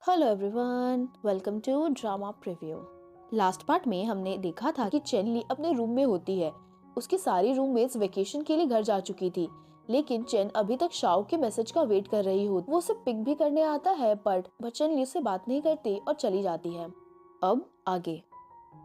Hello everyone, welcome to drama preview. Last part में हमने देखा था कि चेन ली अपने रूम में होती है। उसकी सारी रूममेट्स वेकेशन के लिए घर जा चुकी थी, लेकिन चेन अभी तक शाओ के मैसेज का वेट कर रही हो। वो उसे पिक भी करने आता है, बट चेन ली से बात नहीं करती और चली जाती है। अब आगे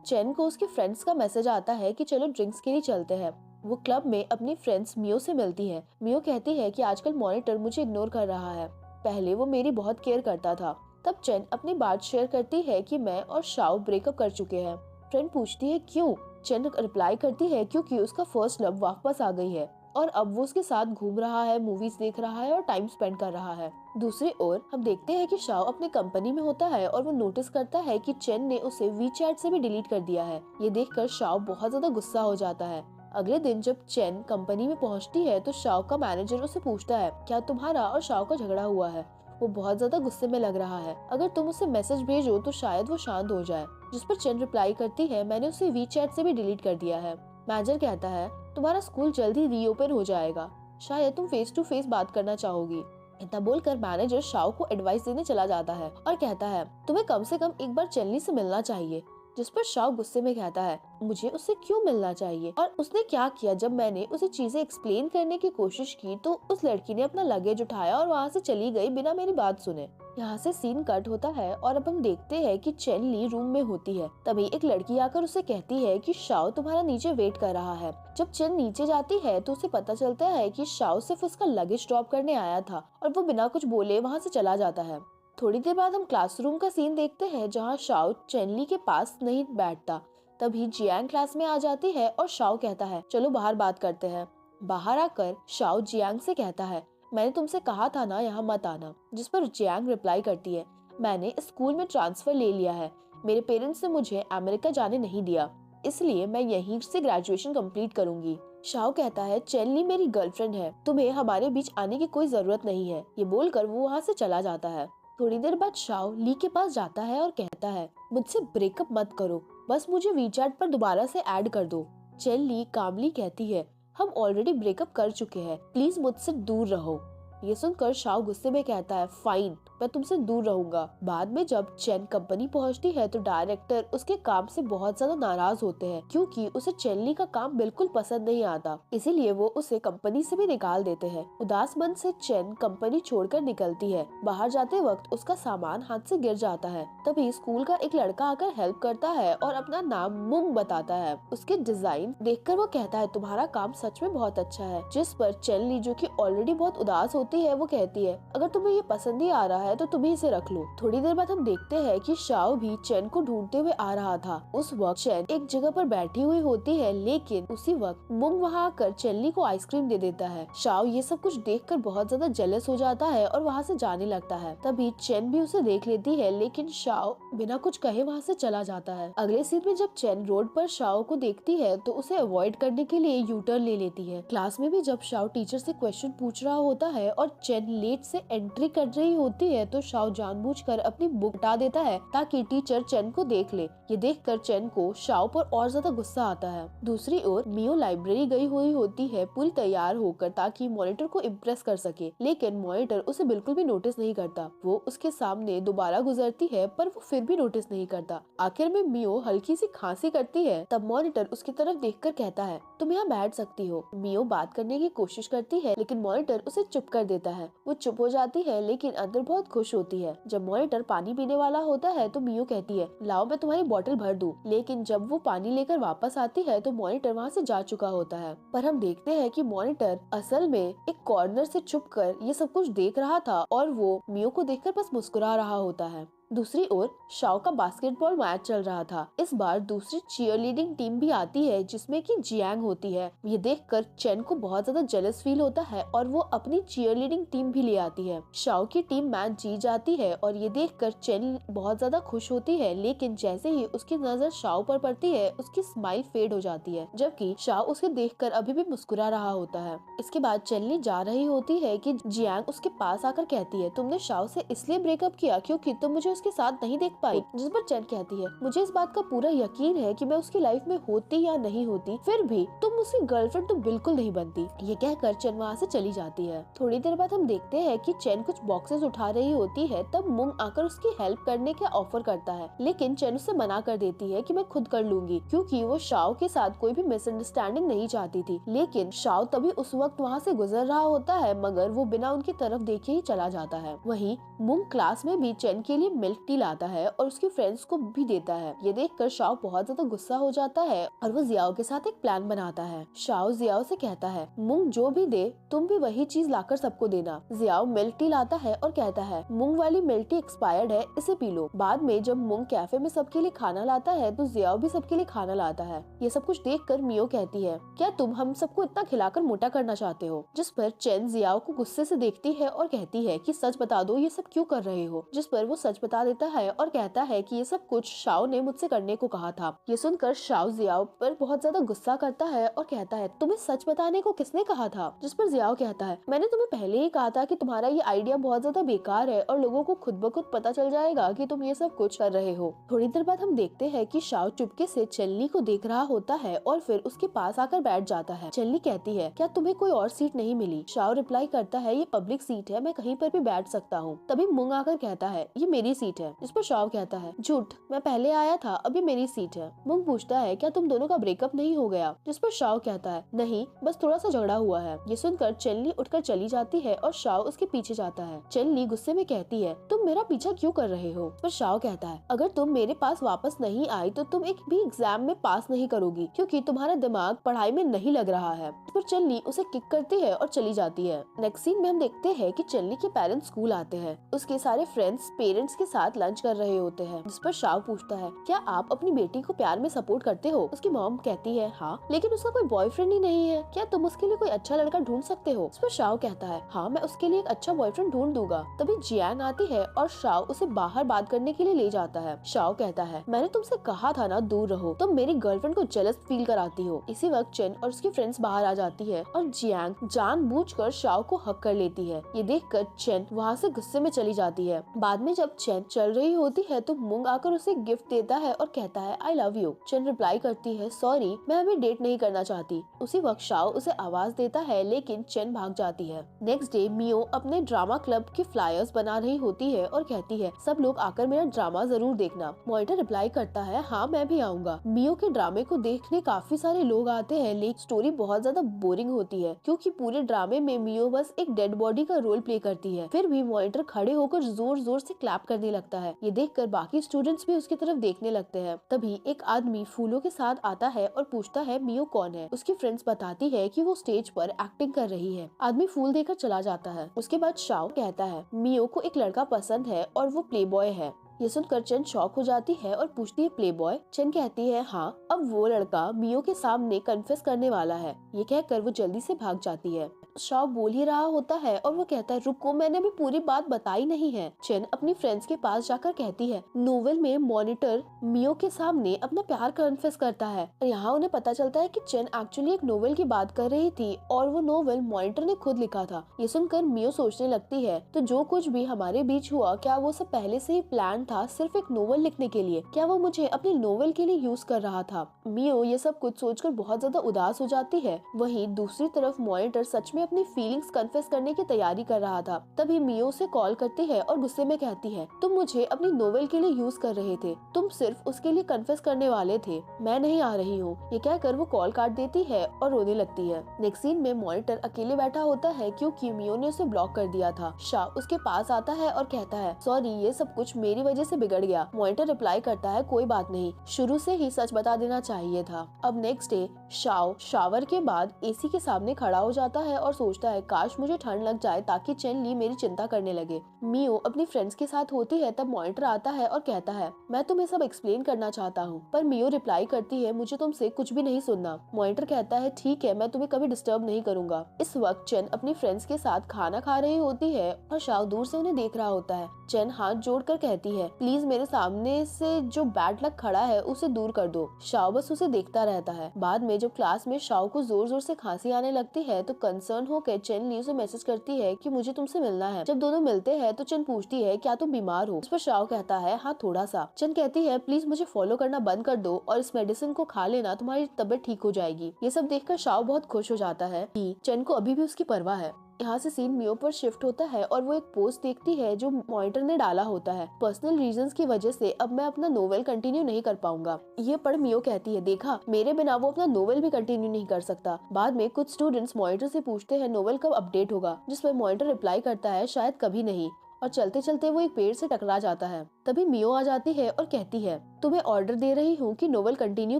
चेन को उसके फ्रेंड्स का मैसेज आता है कि चलो ड्रिंक्स के लिए चलते हैं। वो क्लब में अपनी फ्रेंड्स मियो से मिलती है। मियो कहती है कि आजकल मॉनिटर मुझे इग्नोर कर रहा है, पहले वो मेरी बहुत केयर करता था। तब चेन अपनी बात शेयर करती है कि मैं और शाओ ब्रेकअप कर चुके हैं। फ्रेंड पूछती है क्यों। चेन रिप्लाई करती है क्योंकि उसका फर्स्ट लव वापस आ गई है और अब वो उसके साथ घूम रहा है, मूवीज देख रहा है और टाइम स्पेंड कर रहा है। दूसरी ओर हम देखते हैं कि शाओ अपनी कंपनी में होता है और वो नोटिस करता है कि चेन ने उसे वीचैट से भी डिलीट कर दिया है। ये देखकर शाओ बहुत ज्यादा गुस्सा हो जाता है। अगले दिन जब चेन कंपनी में पहुंचती है तो शाओ का मैनेजर उसे पूछता है क्या तुम्हारा और शाओ का झगड़ा हुआ है। वो बहुत ज्यादा गुस्से में लग रहा है। अगर तुम उसे मैसेज भेजो तो शायद वो शांत हो जाए। जिस पर चेन रिप्लाई करती है मैंने उसे वीचैट से भी डिलीट कर दिया है। मैनेजर कहता है तुम्हारा स्कूल जल्दी रीओपन हो जाएगा, शायद तुम फेस टू फेस बात करना चाहोगी। इतना बोलकर मैनेजर शाओ को एडवाइस देने चला जाता है और कहता है तुम्हें कम से कम एक बार चेनली से मिलना चाहिए। जिस पर शाओ गुस्से में कहता है मुझे उससे क्यों मिलना चाहिए और उसने क्या किया। जब मैंने उसे चीजें एक्सप्लेन करने की कोशिश की तो उस लड़की ने अपना लगेज उठाया और वहाँ से चली गई बिना मेरी बात सुने। यहाँ से सीन कट होता है और अब हम देखते हैं कि चेन ली रूम में होती है। तभी एक लड़की आकर उसे कहती है कि शाओ तुम्हारा नीचे वेट कर रहा है। जब चेन नीचे जाती है तो उसे पता चलता है कि शाओ सिर्फ उसका लगेज ड्रॉप करने आया था और वो बिना कुछ बोले वहाँ से चला जाता है। थोड़ी देर बाद हम क्लासरूम का सीन देखते हैं जहाँ शाओ चेनली के पास नहीं बैठता। तभी जियांग क्लास में आ जाती है और शाओ कहता है चलो बाहर बात करते हैं। बाहर आकर शाओ जियांग से कहता है मैंने तुमसे कहा था ना यहाँ मत आना। जिस पर जियांग रिप्लाई करती है मैंने स्कूल में ट्रांसफर ले लिया है, मेरे पेरेंट्स ने मुझे अमेरिका जाने नहीं दिया, इसलिए मैं यहीं से ग्रेजुएशन कंप्लीट करूंगी। शाओ कहता है चेनली मेरी गर्लफ्रेंड है, तुम्हें हमारे बीच आने की कोई जरूरत नहीं है। ये बोलकर वो वहाँ से चला जाता है। थोड़ी देर बाद शाओ ली के पास जाता है और कहता है मुझसे ब्रेकअप मत करो, बस मुझे वीचैट पर दोबारा से ऐड कर दो। चेन ली कामली कहती है हम ऑलरेडी ब्रेकअप कर चुके हैं, प्लीज मुझसे दूर रहो। ये सुनकर शाओ गुस्से में कहता है फाइन, मैं तुमसे दूर रहूंगा। बाद में जब चेन कंपनी पहुंचती है तो डायरेक्टर उसके काम से बहुत ज्यादा नाराज होते हैं क्योंकि उसे चेनली का काम बिल्कुल पसंद नहीं आता, इसीलिए वो उसे कंपनी से भी निकाल देते हैं। उदास मन से चेन कंपनी छोड़कर निकलती है। बाहर जाते वक्त उसका सामान हाथ से गिर जाता है। तभी स्कूल का एक लड़का आकर हेल्प करता है और अपना नाम मुंग बताता है। उसके डिजाइन देखकर वो कहता है तुम्हारा काम सच में बहुत अच्छा है। जिस पर चेनली जो कि ऑलरेडी बहुत उदास होती है वो कहती है अगर तुम्हें ये पसंद ही आ रहा है तो तुम्ही इसे रख लो। थोड़ी देर बाद हम देखते हैं कि शाओ भी चेन को ढूंढते हुए आ रहा था। उस वक्त चेन एक जगह पर बैठी हुई होती है, लेकिन उसी वक्त मुंग वहाँ आकर चेनली को आइसक्रीम दे देता है। शाओ ये सब कुछ देखकर बहुत ज्यादा जेलस हो जाता है और वहाँ से जाने लगता है। तभी चेन भी उसे देख लेती है, लेकिन शाओ बिना कुछ कहे वहाँ से चला जाता है। अगले सीन में जब चेन रोड पर शाओ को देखती है तो उसे अवॉइड करने के लिए यू टर्न ले लेती है। क्लास में भी जब शाओ टीचर से क्वेश्चन पूछ रहा होता है और चेन लेट से एंट्री कर रही होती है तो शाओ जानबूझकर अपनी बुक हटा देता है ताकि टीचर चेन को देख ले। ये देखकर चेन को शाओ पर और ज्यादा गुस्सा आता है। दूसरी ओर मियो लाइब्रेरी गई हुई होती है पूरी तैयार होकर ताकि मॉनिटर को इम्प्रेस कर सके, लेकिन मॉनिटर उसे बिल्कुल भी नोटिस नहीं करता। वो उसके सामने दोबारा गुजरती है पर वो फिर भी नोटिस नहीं करता। आखिर में मियो हल्की सी खांसी करती है। तब मॉनिटर उसकी तरफ देखकर कहता है तुम यहाँ बैठ सकती हो। मियो बात करने की कोशिश करती है लेकिन मॉनिटर उसे चुप कर देता है। वो चुप हो जाती है लेकिन अंदर बहुत खुश होती है। जब मॉनिटर पानी पीने वाला होता है तो मियो कहती है लाओ मैं तुम्हारी बोतल भर दूं, लेकिन जब वो पानी लेकर वापस आती है तो मॉनिटर वहाँ से जा चुका होता है। पर हम देखते हैं कि मॉनिटर असल में एक कॉर्नर से छुप कर ये सब कुछ देख रहा था और वो मियो को देखकर बस मुस्कुरा रहा होता है। दूसरी ओर शाओ का बास्केटबॉल मैच चल रहा था। इस बार दूसरी चीयरलीडिंग टीम भी आती है जिसमें कि जियांग होती है। ये देखकर चेन को बहुत ज्यादा जेलस फील होता है और वो अपनी चीयरलीडिंग टीम भी ले आती है। शाओ की टीम मैच जीत जाती है और ये देखकर चेन बहुत ज्यादा खुश होती है, लेकिन जैसे ही उसकी नजर शाओ पर पड़ती है उसकी स्माइल फेड हो जाती है, जबकि शाओ उसे देखकर अभी भी मुस्कुरा रहा होता है। इसके बाद चेनली जा रही होती है कि जियांग उसके पास आकर कहती है तुमने शाओ से इसलिए ब्रेकअप किया क्योंकि तुम मुझे उसके साथ नहीं देख पाई, जिस पर चेन कहती है मुझे इस बात का पूरा यकीन है कि मैं उसकी लाइफ में होती या नहीं होती, फिर भी तुम उसकी गर्लफ्रेंड तो बिल्कुल नहीं बनती। ये कहकर चेन वहाँ से चली जाती है। थोड़ी देर बाद हम देखते हैं कि चेन कुछ बॉक्सेस उठा रही होती है, तब मुंग आकर उसकी हेल्प करने का ऑफर करता है, लेकिन चेन उससे मना कर देती है कि मैं खुद कर लूंगी, क्योंकि वो शाओ के साथ कोई भी मिसअंडरस्टैंडिंग नहीं चाहती थी। लेकिन शाओ तभी उस वक्त वहाँ से गुजर रहा होता है, मगर वो बिना उनकी तरफ देखे ही चला जाता है। वहीं मुंग क्लास में भी चेन के लिए मिल्क टी लाता है और उसकी फ्रेंड्स को भी देता है। ये देखकर शाओ बहुत ज्यादा गुस्सा हो जाता है और वो जियाओ के साथ एक प्लान बनाता है। शाओ जियाओ से कहता है मुंग जो भी दे तुम भी वही चीज लाकर सबको देना। जियाओ मिल्क टी लाता है और कहता है मुंग वाली मिल्क टी एक्सपायर्ड है, इसे पी लो। बाद में जब मुंग कैफे में सबके लिए खाना लाता है तो जियाओ भी सबके लिए खाना लाता है। ये सब कुछ देखकर मियो कहती है क्या तुम हम सबको इतना खिलाकर मोटा करना चाहते हो, जिस पर चेन जियाओ को गुस्से से देखती है और कहती है कि सच बता दो ये सब क्यों कर रहे हो, जिस पर वो सच बता देता है और कहता है कि ये सब कुछ शाओ ने मुझसे करने को कहा था। ये सुनकर शाओ जियाओ पर बहुत ज्यादा गुस्सा करता है और कहता है तुम्हें सच बताने को किसने कहा था, जिस पर जियाओ कहता है मैंने तुम्हें पहले ही कहा था कि तुम्हारा ये आइडिया बहुत ज्यादा बेकार है और लोगों को खुद ब खुद पता चल जाएगा कि तुम ये सब कुछ कर रहे हो। थोड़ी देर बाद हम देखते हैं कि शाओ चुपके से चेनली को देख रहा होता है और फिर उसके पास आकर बैठ जाता है। चेनली कहती है क्या तुम्हें कोई और सीट नहीं मिली? शाओ रिप्लाई करता है ये पब्लिक सीट है, मैं कहीं पर भी बैठ सकता हूँ। तभी मुंग आकर कहता है ये मेरी सीट है, जिस पर शाओ कहता है झूठ, मैं पहले आया था, अब ये मेरी सीट है। मुंग पूछता है क्या तुम दोनों का ब्रेकअप नहीं हो गया, जिस पर शाओ कहता है नहीं, बस थोड़ा सा झगड़ा हुआ है। ये सुनकर चेनली उठकर चली जाती है और शाओ उसके पीछे जाता है। चेनली गुस्से में कहती है तुम मेरा पीछा क्यों कर रहे हो? पर शाओ कहता है अगर तुम मेरे पास वापस नहीं आई तो तुम एक भी एग्जाम में पास नहीं करोगी, क्योंकि तुम्हारा दिमाग पढ़ाई में नहीं लग रहा है। पर चेनली उसे किक करती है और चली जाती है। नेक्स्ट सीन में हम देखते हैं कि चेनली के पेरेंट्स स्कूल आते हैं। उसके सारे फ्रेंड्स पेरेंट्स के साथ लंच कर रहे होते हैं, जिस पर शाओ पूछता है क्या आप अपनी बेटी को प्यार में सपोर्ट करते हो? उसकी मॉम कहती है हाँ, लेकिन उसका कोई बॉयफ्रेंड ही नहीं है, क्या तुम उसके लिए कोई अच्छा लड़का ढूंढ सकते हो? इस पर शाओ कहता है हाँ, मैं उसके लिए एक अच्छा बॉयफ्रेंड ढूंढ दूंगा। तभी जियांग आती है और शाओ उसे बाहर बात करने के लिए ले जाता है। शाओ कहता है मैंने तुमसे कहा था ना दूर रहो, तुम मेरी गर्लफ्रेंड को जेलस फील कराती हो। इसी वक्त चेन और उसकी फ्रेंड्स बाहर आ जाती है और जियांग जानबूझकर शाओ को हक कर लेती है। ये देखकर चेन वहाँ से गुस्से में चली जाती है। बाद में जब चेन चल रही होती है तो मुंग आकर उसे गिफ्ट देता है और कहता है I love you. Chain reply करती है सॉरी, मैं अभी डेट नहीं करना चाहती। उसी वक्त शाओ उसे आवाज देता है, लेकिन चेन भाग जाती है। नेक्स्ट डे मियो अपने ड्रामा क्लब के फ्लायर्स बना रही होती है और कहती है सब लोग आकर मेरा ड्रामा जरूर देखना। मॉनिटर रिप्लाई करता है हाँ मैं भी आऊंगा। मियो के ड्रामे को देखने काफी सारे लोग आते हैं, लेकिन स्टोरी बहुत ज्यादा बोरिंग होती है, क्योंकि पूरे ड्रामे में मियो बस एक डेड बॉडी का रोल प्ले करती है। फिर भी मॉनिटर खड़े होकर जोर जोर से क्लैप करने लगता है। ये देखकर बाकी स्टूडेंट्स भी उसकी तरफ देखने लगते हैं। तभी एक आदमी फूलों के साथ आता है और पूछता है मियो कौन है। उसकी फ्रेंड्स बताती है कि वो स्टेज पर एक्टिंग कर रही है। आदमी फूल देकर चला जाता है। उसके बाद शाओ कहता है मियो को एक लड़का पसंद है और वो प्लेबॉय है। ये सुनकर चेन शॉक हो जाती है और पूछती है प्लेबॉय? चेन कहती है हाँ, अब वो लड़का मियो के सामने कन्फेस करने वाला है। ये कहकर वो जल्दी से भाग जाती है। शाओ बोल ही रहा होता है और वो कहता है रुको, मैंने अभी पूरी बात बताई नहीं है। चेन अपनी फ्रेंड्स के पास जाकर कहती है नोवेल में मॉनिटर मियो के सामने अपना प्यार कन्फेस करता है। यहाँ उन्हें पता चलता है कि चेन एक्चुअली एक नोवेल की बात कर रही थी और वो नोवेल मॉनिटर ने खुद लिखा था। ये सुनकर मियो सोचने लगती है तो जो कुछ भी हमारे बीच हुआ, क्या वो सब पहले से ही प्लान था सिर्फ एक नोवेल लिखने के लिए? क्या वो मुझे अपनी नोवेल के लिए यूज कर रहा था? मियो ये सब कुछ सोचकर बहुत ज्यादा उदास हो जाती है। वहीं दूसरी तरफ मॉनिटर सच में अपनी फीलिंग्स कन्फेस करने की तैयारी कर रहा था। तभी मियो से कॉल करती है और गुस्से में कहती है तुम मुझे अपनी नोवेल के लिए यूज कर रहे थे, तुम सिर्फ उसके लिए कन्फेस करने वाले थे, मैं नहीं आ रही हूँ। ये कहकर वो कॉल काट देती है और रोने लगती है। नेक्स्ट सीन में मॉनिटर अकेले बैठा होता है क्योंकि मियो ने उसे ब्लॉक कर दिया था। शाह उसके पास आता है और कहता है सॉरी, ये सब कुछ मेरी वजह से बिगड़ गया। मॉनिटर रिप्लाई करता है कोई बात नहीं, शुरू से ही सच बता देना चाहिए था। अब नेक्स्ट डे शाओ शावर के बाद एसी के सामने खड़ा हो जाता है और सोचता है काश मुझे ठंड लग जाए ताकि चेन ली मेरी चिंता करने लगे। मियो अपनी फ्रेंड्स के साथ होती है तब मॉनिटर आता है और कहता है मैं तुम्हें सब एक्सप्लेन करना चाहता हूँ। पर मियो रिप्लाई करती है मुझे तुमसे कुछ भी नहीं सुनना। मॉनिटर कहता है ठीक है, मैं तुम्हें कभी डिस्टर्ब नहीं करूंगा। इस वक्त चेन अपनी फ्रेंड्स के साथ खाना खा रही होती है और शाओ दूर से उन्हें देख रहा होता है। चेन हाथ जोड़कर कहती है प्लीज मेरे सामने से जो बैड लक खड़ा है उसे दूर कर दो। शाओ बस उसे देखता रहता है। बाद में जब क्लास में शाओ को जोर जोर से खांसी आने लगती है तो कंसर्न परेशान होकर चेन ली उसे मैसेज करती है कि मुझे तुमसे मिलना है। जब दोनों मिलते हैं तो चेन पूछती है क्या तुम बीमार हो। इस पर शाओ कहता है हाँ थोड़ा सा। चेन कहती है प्लीज मुझे फॉलो करना बंद कर दो और इस मेडिसिन को खा लेना, तुम्हारी तबीयत ठीक हो जाएगी। ये सब देखकर शाओ बहुत खुश हो जाता है कि चेन को अभी भी उसकी परवाह है। यहाँ से सीन मियो पर शिफ्ट होता है और वो एक पोस्ट देखती है जो मॉनिटर ने डाला होता है। पर्सनल रीजंस की वजह से अब मैं अपना नोवेल कंटिन्यू नहीं कर पाऊंगा। ये पढ़ मियो कहती है देखा मेरे बिना वो अपना नोवेल भी कंटिन्यू नहीं कर सकता। बाद में कुछ स्टूडेंट्स मॉनिटर से पूछते हैं नोवेल कब अपडेट होगा, जिसमें मॉनिटर रिप्लाई करता है शायद कभी नहीं, और चलते चलते वो एक पेड़ से टकरा जाता है। तभी मियो आ जाती है और कहती है तुम्हें ऑर्डर दे रही हूँ कि नोवेल कंटिन्यू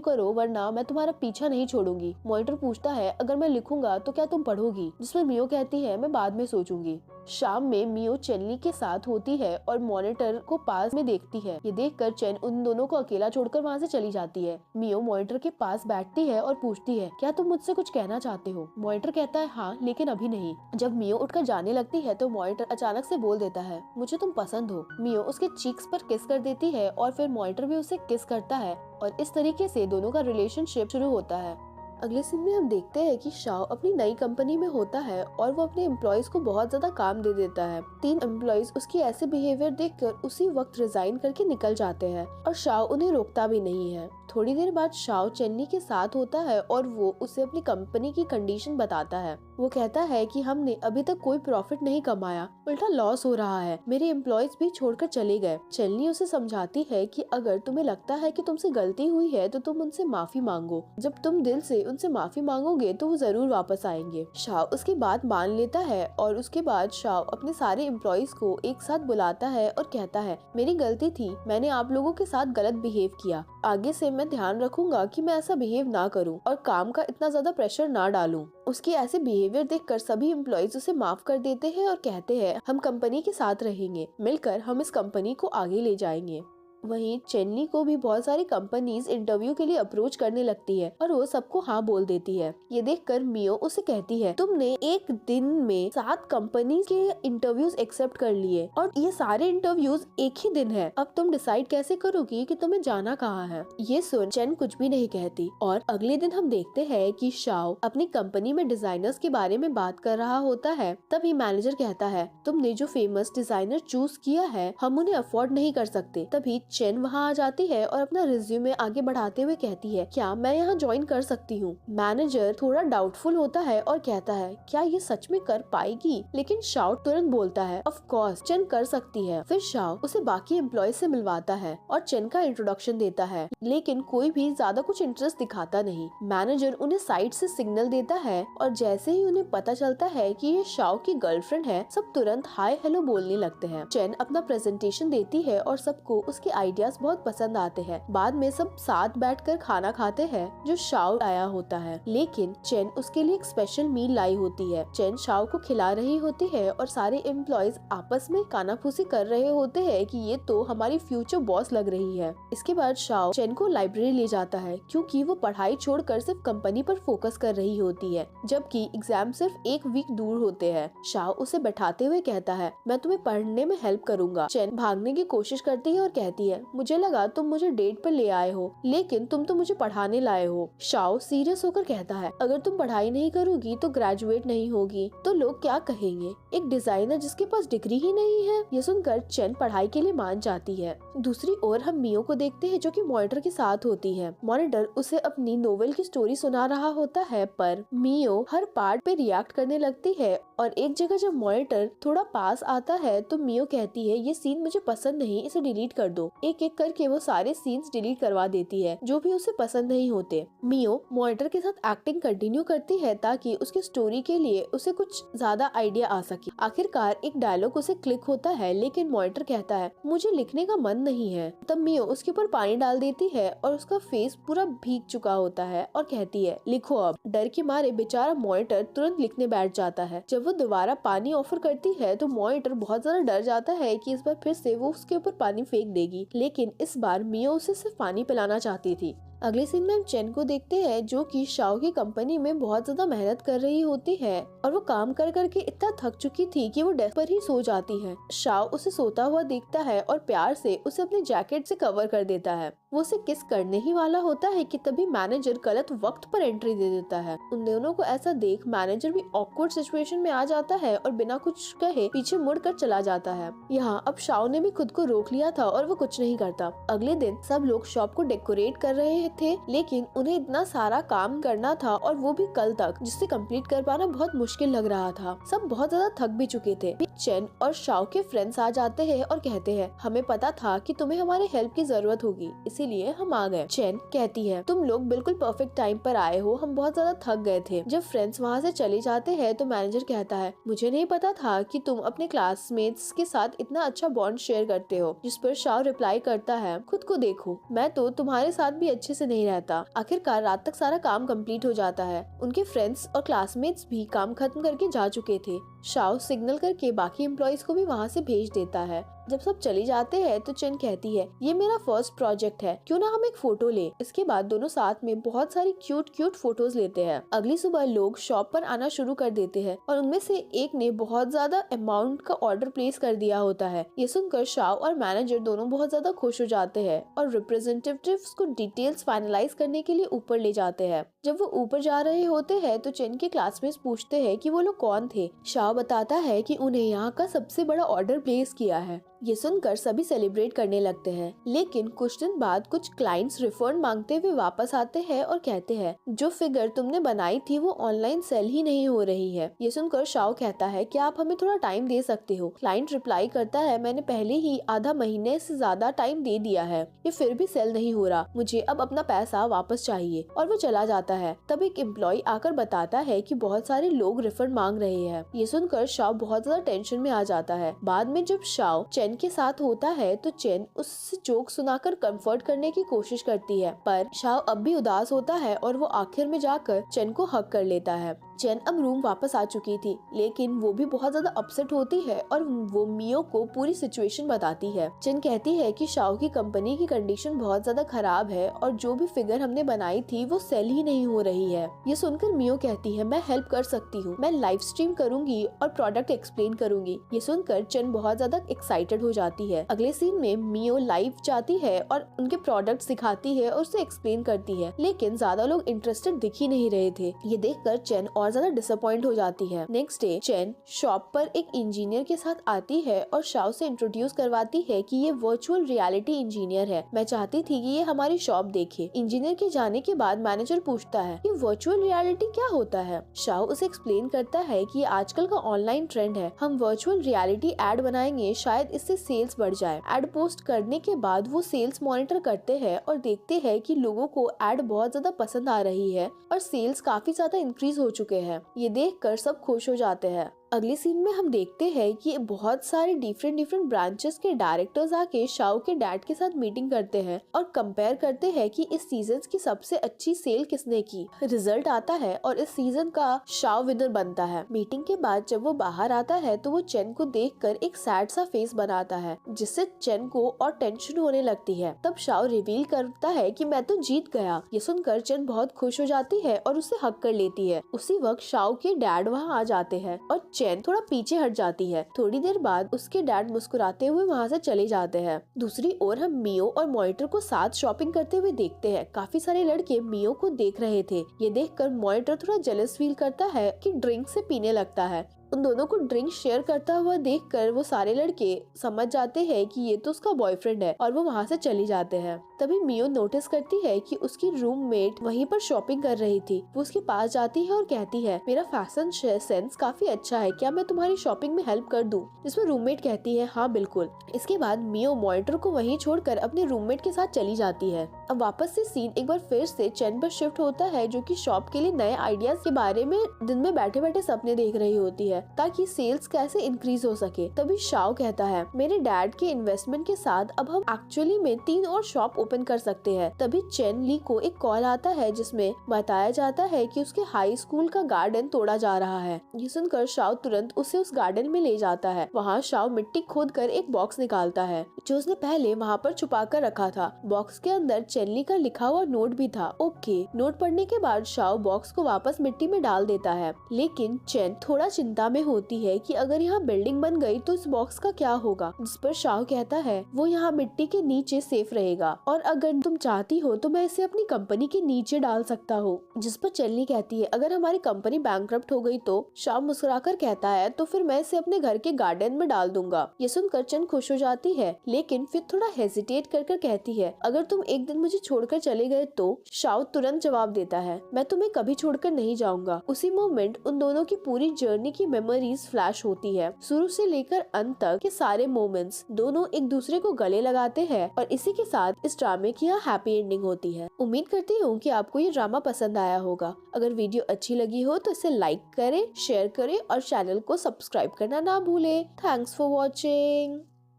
करो वरना मैं तुम्हारा पीछा नहीं छोड़ूंगी। मॉनिटर पूछता है अगर मैं लिखूंगा तो क्या तुम पढ़ोगी, जिसमें मियो कहती है मैं बाद में सोचूंगी। शाम में मियो चेनली के साथ होती है और मॉनिटर को पास में देखती है। ये देखकर चेन उन दोनों को अकेला छोड़कर वहाँ से चली जाती है। मियो मॉनिटर के पास बैठती है और पूछती है क्या तुम मुझसे कुछ कहना चाहते हो। मॉनिटर कहता है हाँ लेकिन अभी नहीं। जब मियो उठकर जाने लगती है तो मॉनिटर अचानक से बोल देता है मुझे तुम पसंद हो। मियो उसके चीक्स पर किस कर देती है और फिर मॉनिटर भी उसे किस करता है और इस तरीके से दोनों का रिलेशनशिप शुरू होता है। अगले सीन में हम देखते हैं कि शाओ अपनी नई कंपनी में होता है और वो अपने एम्प्लॉयज को बहुत ज्यादा काम दे देता है। 3 एम्प्लॉयज उसकी ऐसे बिहेवियर देखकर उसी वक्त रिजाइन करके निकल जाते हैं और शाओ उन्हें रोकता भी नहीं है। थोड़ी देर बाद शाओ चेन्नी के साथ होता है और वो उसे अपनी कंपनी की कंडीशन बताता है। वो कहता है कि हमने अभी तक कोई प्रॉफिट नहीं कमाया, उल्टा लॉस हो रहा है, मेरे एम्प्लॉयज भी छोड़कर चले गए। चेन्नी उसे समझाती है कि अगर तुम्हें लगता है कि तुमसे गलती हुई है तो तुम उनसे माफी मांगो। जब तुम दिल से उनसे माफी मांगोगे तो वो जरूर वापस आएंगे। शाओ उसकी बात मान लेता है और उसके बाद शाओ अपने सारे एम्प्लॉयज को एक साथ बुलाता है और कहता है मेरी गलती थी, मैंने आप लोगों के साथ गलत बिहेव किया। आगे से मैं ध्यान रखूंगा कि मैं ऐसा बिहेव ना करूं और काम का इतना ज्यादा प्रेशर ना डालूं। उसकी ऐसे बिहेवियर देखकर सभी एम्प्लॉयज उसे माफ कर देते हैं और कहते हैं हम कंपनी के साथ रहेंगे, मिलकर हम इस कंपनी को आगे ले जाएंगे। वहीं चेन्नी को भी बहुत सारी कंपनीज इंटरव्यू के लिए अप्रोच करने लगती है और वो सबको हाँ बोल देती है। ये देखकर मियो उसे कहती है तुमने एक दिन में 7 कंपनीज के इंटरव्यूज एक्सेप्ट कर लिए और ये सारे इंटरव्यूज एक ही दिन है, अब तुम डिसाइड कैसे करोगी कि तुम्हें जाना कहाँ है। ये सुन चेन कुछ भी नहीं कहती और अगले दिन हम देखते हैं कि शाओ अपनी कंपनी में डिजाइनर्स के बारे में बात कर रहा होता है। तभी मैनेजर कहता है तुमने जो फेमस डिजाइनर चूज किया है हम उन्हें अफोर्ड नहीं कर सकते। तभी चेन वहाँ आ जाती है और अपना रिज्यूमे आगे बढ़ाते हुए कहती है क्या मैं यहाँ ज्वाइन कर सकती हूँ। मैनेजर थोड़ा डाउटफुल होता है और कहता है क्या ये सच में कर पाएगी, लेकिन शाओ तुरंत बोलता है ऑफ कोर्स चेन कर सकती है। फिर शाओ उसे बाकी एम्प्लॉय से मिलवाता है और चेन का इंट्रोडक्शन देता है, लेकिन कोई भी ज्यादा कुछ इंटरेस्ट दिखाता नहीं। मैनेजर उन्हें साइड से सिग्नल देता है और जैसे ही उन्हें पता चलता है कि ये शाओ की गर्लफ्रेंड है सब तुरंत हाय हेलो बोलने लगते हैं। चेन अपना प्रेजेंटेशन देती है और सबको उसके आइडियाज बहुत पसंद आते हैं। बाद में सब साथ बैठकर खाना खाते हैं जो शाओ आया होता है, लेकिन चेन उसके लिए एक स्पेशल मील लाई होती है। चेन शाओ को खिला रही होती है और सारे एम्प्लॉयज आपस में कानाफूसी कर रहे होते हैं कि ये तो हमारी फ्यूचर बॉस लग रही है। इसके बाद शाओ चेन को लाइब्रेरी ले जाता है क्योंकि वो पढ़ाई छोड़कर सिर्फ कंपनी पर फोकस कर रही होती है, जबकि एग्जाम सिर्फ 1 वीक दूर होते हैं। शाओ उसे बैठाते हुए कहता है मैं तुम्हें पढ़ने में हेल्प करूंगा। चेन भागने की कोशिश करती है और कहती है मुझे लगा तुम मुझे डेट पर ले आए हो, लेकिन तुम तो मुझे पढ़ाने लाए हो। शाओ सीरियस होकर कहता है अगर तुम पढ़ाई नहीं करोगी तो ग्रेजुएट नहीं होगी तो लोग क्या कहेंगे, एक डिजाइनर जिसके पास डिग्री ही नहीं है। ये सुनकर चेन पढ़ाई के लिए मान जाती है। दूसरी ओर हम मियो को देखते हैं जो कि मॉनिटर के साथ होती है। मॉनिटर उसे अपनी नोवेल की स्टोरी सुना रहा होता है पर मियो हर पार्ट पे रिएक्ट करने लगती है और एक जगह जब मॉनिटर थोड़ा पास आता है तो मियो कहती है ये सीन मुझे पसंद नहीं, इसे डिलीट कर दो। एक एक करके वो सारे सीन्स डिलीट करवा देती है जो भी उसे पसंद नहीं होते। मियो मॉनिटर के साथ एक्टिंग कंटिन्यू करती है ताकि उसकी स्टोरी के लिए उसे कुछ ज्यादा आइडिया आ सके। आखिरकार एक डायलॉग उसे क्लिक होता है, लेकिन मॉनिटर कहता है मुझे लिखने का मन नहीं है। तब मियो उसके ऊपर पानी डाल देती है और उसका फेस पूरा भीग चुका होता है और कहती है लिखो अब। डर के मारे बेचारा मॉनिटर तुरंत लिखने बैठ जाता है। जब वो दोबारा पानी ऑफर करती है तो मॉनिटर बहुत ज्यादा डर जाता है कि इस बार फिर से वो उसके ऊपर पानी फेंक देगी, लेकिन इस बार मियो उसे सिर्फ पानी पिलाना चाहती थी। अगले सीन में हम चेन को देखते हैं जो कि शाओ की कंपनी में बहुत ज्यादा मेहनत कर रही होती है और वो काम कर करके इतना थक चुकी थी कि वो डेस्क पर ही सो जाती है। शाओ उसे सोता हुआ देखता है और प्यार से उसे अपने जैकेट से कवर कर देता है। वो उसे किस करने ही वाला होता है कि तभी मैनेजर गलत वक्त पर एंट्री दे देता है। उन दोनों को ऐसा देख मैनेजर भी ऑकवर्ड सिचुएशन में आ जाता है और बिना कुछ कहे पीछे मुड़ कर चला जाता है। यहाँ अब शाओ ने भी खुद को रोक लिया था और वो कुछ नहीं करता। अगले दिन सब लोग शॉप को डेकोरेट कर रहे थे, लेकिन उन्हें इतना सारा काम करना था और वो भी कल तक, जिससे कंप्लीट कर पाना बहुत मुश्किल लग रहा था। सब बहुत ज्यादा थक भी चुके थे। चेन और शाओ के फ्रेंड्स आ जाते हैं और कहते हैं हमें पता था कि तुम्हें हमारे हेल्प की जरूरत होगी, इसीलिए हम आ गए। चेन कहती है तुम लोग बिल्कुल परफेक्ट टाइम पर आए हो, हम बहुत ज्यादा थक गए थे। जब फ्रेंड्स वहाँ से चले जाते हैं तो मैनेजर कहता है मुझे नहीं पता था कि तुम अपने क्लासमेट्स के साथ इतना अच्छा बॉन्ड शेयर करते हो। जिस पर शाओ रिप्लाई करता है खुद को देखो, मैं तो तुम्हारे साथ भी अच्छे से नहीं रहता। आखिरकार रात तक सारा काम कंप्लीट हो जाता है। उनके फ्रेंड्स और क्लासमेट्स भी काम खत्म करके जा चुके थे। शाओ सिग्नल करके बाकी एम्प्लॉइज को भी वहाँ से भेज देता है। जब सब चले जाते हैं तो चेन कहती है ये मेरा फर्स्ट प्रोजेक्ट है, क्यों ना हम एक फोटो ले। इसके बाद दोनों साथ में बहुत सारी क्यूट क्यूट फोटोज लेते हैं। अगली सुबह लोग शॉप पर आना शुरू कर देते हैं और उनमें से एक ने बहुत ज्यादा अमाउंट का ऑर्डर प्लेस कर दिया होता है। ये सुनकर शाओ और मैनेजर दोनों बहुत ज्यादा खुश हो जाते हैं और रिप्रेजेंटेटिव्स को डिटेल्स फाइनलाइज करने के लिए ऊपर ले जाते हैं। जब वो ऊपर जा रहे होते हैं तो चेन के क्लासमेट्स पूछते हैं कि वो लोग कौन थे। शाओ बताता है कि उन्हें यहाँ का सबसे बड़ा ऑर्डर प्लेस किया है। ये सुनकर सभी सेलिब्रेट करने लगते हैं, लेकिन कुछ दिन बाद कुछ क्लाइंट्स रिफंड मांगते हुए वापस आते हैं और कहते हैं जो फिगर तुमने बनाई थी वो ऑनलाइन सेल ही नहीं हो रही है। ये सुनकर शाओ कहता है कि आप हमें थोड़ा टाइम दे सकते हो। क्लाइंट रिप्लाई करता है मैंने पहले ही आधा महीने से ज्यादा टाइम दे दिया है, ये फिर भी सेल नहीं हो रहा, मुझे अब अपना पैसा वापस चाहिए। और वो चला जाता है। तब एक एम्प्लॉय आकर बताता है कि बहुत सारे लोग रिफंड मांग रहे हैं। ये सुनकर शाओ बहुत ज्यादा टेंशन में आ जाता है। बाद में जब शाओ चेन के साथ होता है तो चेन उससे जोक सुनाकर कंफर्ट करने की कोशिश करती है, पर शाओ अब भी उदास होता है और वो आखिर में जाकर चेन को हग कर लेता है। चेन अब रूम वापस आ चुकी थी, लेकिन वो भी बहुत ज्यादा अपसेट होती है और वो मियो को पूरी सिचुएशन बताती है। चेन कहती है कि शाओ की कंपनी की कंडीशन बहुत ज्यादा खराब है और जो भी फिगर हमने बनाई थी वो सेल ही नहीं हो रही है। ये सुनकर मियो कहती है मैं हेल्प कर सकती हूँ, मैं लाइव स्ट्रीम करूंगी और प्रोडक्ट एक्सप्लेन करूंगी। ये सुनकर चेन बहुत ज्यादा एक्साइटेड हो जाती है। अगले सीन में मियो लाइव जाती है और उनके प्रोडक्ट्स दिखाती है और उसे एक्सप्लेन करती है, लेकिन ज्यादा लोग इंटरेस्टेड दिख ही नहीं रहे थे। ये देखकर चेन और ज्यादा डिसअपॉइंट हो जाती है। नेक्स्ट डे चेन शॉप पर एक इंजीनियर के साथ आती है और शाओ से इंट्रोड्यूस करवाती है कि ये वर्चुअल रियलिटी इंजीनियर है, मैं चाहती थी कि ये हमारी शॉप देखे। इंजीनियर के जाने के बाद मैनेजर पूछता है कि वर्चुअल रियलिटी क्या होता है। शाओ उसे एक्सप्लेन करता है कि आजकल का ऑनलाइन ट्रेंड है, हम वर्चुअल रियलिटी एड बनाएंगे, शायद इससे सेल्स बढ़ जाए। एड पोस्ट करने के बाद वो सेल्स मॉनिटर करते हैं और देखते हैं कि लोगों को एड बहुत ज्यादा पसंद आ रही है और सेल्स काफी ज्यादा इंक्रीज हो चुके हैं। ये देखकर सब खुश हो जाते हैं। अगले सीन में हम देखते हैं कि बहुत सारे डिफरेंट ब्रांचेस के डायरेक्टर्स आके शाओ के डैड के साथ मीटिंग करते हैं और कंपेयर करते हैं कि इस सीजन की सबसे अच्छी सेल किसने की। रिजल्ट आता है और इस सीजन का शाओ विनर बनता है। मीटिंग के बाद जब वो बाहर आता है तो वो चेन को देखकर एक सैड सा फेस बनाता है, जिससे चेन को और टेंशन होने लगती है। तब शाओ रिवील करता है कि मैं तो जीत गया। ये सुनकर चेन बहुत खुश हो जाती है और उसे हग कर लेती है। उसी वक्त शाओ के डैड वहाँ आ जाते हैं और चेन थोड़ा पीछे हट जाती है। थोड़ी देर बाद उसके डैड मुस्कुराते हुए वहाँ से चले जाते हैं। दूसरी ओर हम मियो और मॉनिटर को साथ शॉपिंग करते हुए देखते हैं। काफी सारे लड़के मियो को देख रहे थे। ये देखकर मॉनिटर थोड़ा जेलस फील करता है कि ड्रिंक से पीने लगता है। उन दोनों को ड्रिंक शेयर करता हुआ देखकर वो सारे लड़के समझ जाते हैं कि ये तो उसका बॉयफ्रेंड है और वो वहाँ से चली जाते हैं। तभी मियो नोटिस करती है कि उसकी रूममेट वहीं पर शॉपिंग कर रही थी। वो उसके पास जाती है और कहती है मेरा फैशन सेंस काफी अच्छा है, क्या मैं तुम्हारी शॉपिंग में हेल्प कर दूं? जिसमें रूममेट कहती है हाँ बिल्कुल। इसके बाद मियो मॉनिटर को वहीं छोड़कर अपने रूममेट के साथ चली जाती है। अब वापस से सीन एक बार फिर से चेन पर शिफ्ट होता है, जो कि शॉप के लिए नए आइडियाज के बारे में दिन में बैठे बैठे सपने देख रही होती है। है ताकि सेल्स कैसे इंक्रीज हो सके। तभी शाओ कहता है, मेरे डैड के इन्वेस्टमेंट के साथ अब हम एक्चुअली में 3 और शॉप ओपन कर सकते हैं। तभी चेन ली को एक कॉल आता है जिसमें बताया जाता है कि उसके हाई स्कूल का गार्डन तोड़ा जा रहा है। ये सुनकर शाओ तुरंत उसे उस गार्डन में ले जाता है। वहाँ शाओ मिट्टी खोदकर एक बॉक्स निकालता है जो उसने पहले वहाँ पर छुपा कर रखा था। बॉक्स के अंदर चेन ली का लिखा हुआ नोट भी था। ओके। नोट पढ़ने के बाद शाओ बॉक्स को वापस मिट्टी में डाल देता है, लेकिन चेन थोड़ा चिंता में होती है कि अगर यहाँ बिल्डिंग बन गई तो इस बॉक्स का क्या होगा। जिस पर शाओ कहता है वो यहाँ मिट्टी के नीचे सेफ रहेगा और अगर तुम चाहती हो तो मैं इसे अपनी कंपनी के नीचे डाल सकता हूँ। जिस पर चेन ली कहती है, अगर हमारी कंपनी बैंकरप्ट हो गई तो? शाओ मुस्कुराकर कहता है, तो फिर मैं इसे अपने घर के गार्डन में डाल दूंगा। ये सुनकर चेन खुश हो जाती है, लेकिन फिर थोड़ा हेजिटेट कर कहती है, अगर तुम एक दिन मुझे छोड़कर चले गए तो? शाओ तुरंत जवाब देता है, मैं तुम्हें कभी छोड़कर नहीं जाऊंगा। उसी मोमेंट उन दोनों की पूरी जर्नी की मेमोरीज फ्लैश होती है। शुरू से लेकर अंत तक के सारे मोमेंट्स दोनों एक दूसरे को गले लगाते हैं और इसी के साथ इस ड्रामे की यहाँ हैप्पी एंडिंग होती है। उम्मीद करती हूँ कि आपको ये ड्रामा पसंद आया होगा। अगर वीडियो अच्छी लगी हो तो इसे लाइक करें, शेयर करें और चैनल को सब्सक्राइब करना ना भूलें। Thanks for watching.